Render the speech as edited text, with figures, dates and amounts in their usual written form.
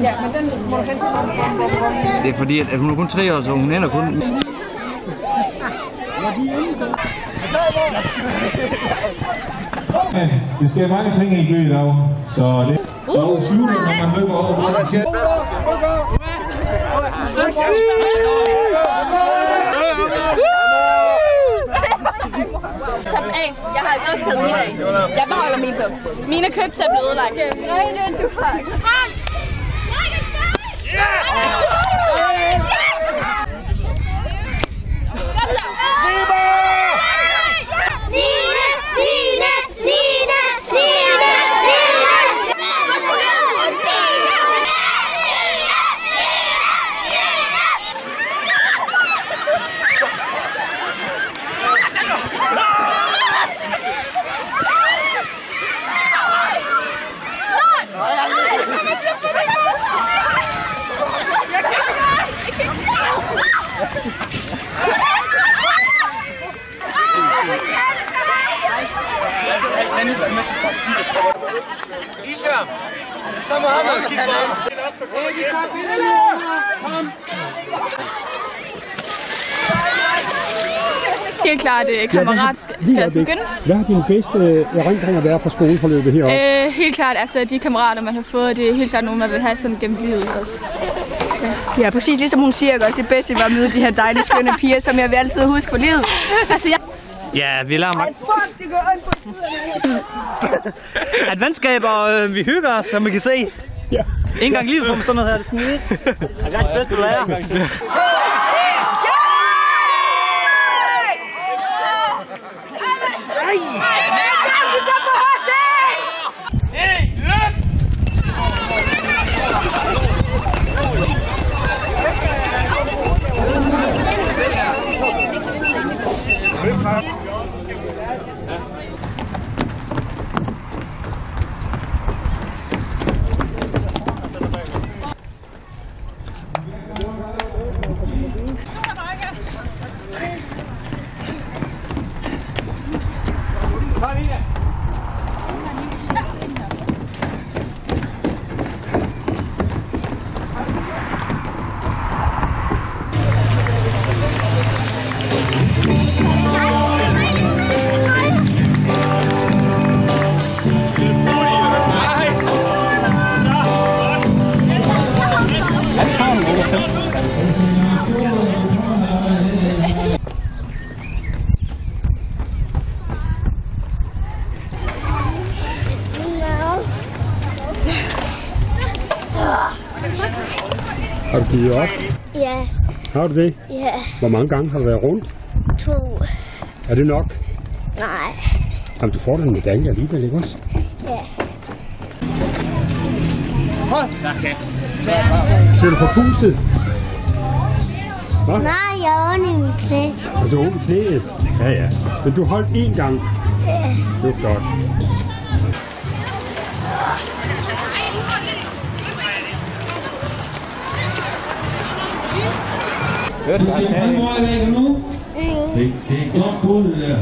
Ja, men den må du hente. Det er fordi, at hun er kun 3 år, så hun ender kun... Vi ser mange ting i byen i dag, så det slutter, når man løber over. Tag dem af. Jeg har altså også taget mine af. Jeg beholder mine på. Mine købt er blevet ødelagt. Grene, du har. Isham, tag mig ham og kig på ham. Helt klart, kammeratskab begynde. Hvad har dine bedste erindringer været fra skoleforløbet heroppe? Helt klart, altså de kammerater, man har fået, det er helt klart nogen, man vil have sådan gennem livet også. Ja, præcis ligesom hun siger også, det bedste var at møde de her dejlige, skønne piger, som jeg vil altid huske for livet. Altså, Ja, vi lader mig... At venskab, og vi hygger os, som man kan se. Ja. En gang i livet får man sådan noget her, det skal jeg er de bedste lærer. Har du givet op? Ja. Har du det? Ja. Hvor mange gange har du været rundt? 2. Er det nok? Nej. Jamen, du får da en medalje alligevel, ikke også? Ja. Ser du forpustet? Hvad? Nej, jeg har ondt i mit knæ. Og du har ondt i knæet? Ja, ja. Men du holdt 1 gang? Ja. Det var flot. Hørte du, hvad han sagde? Det er godt bud, det der.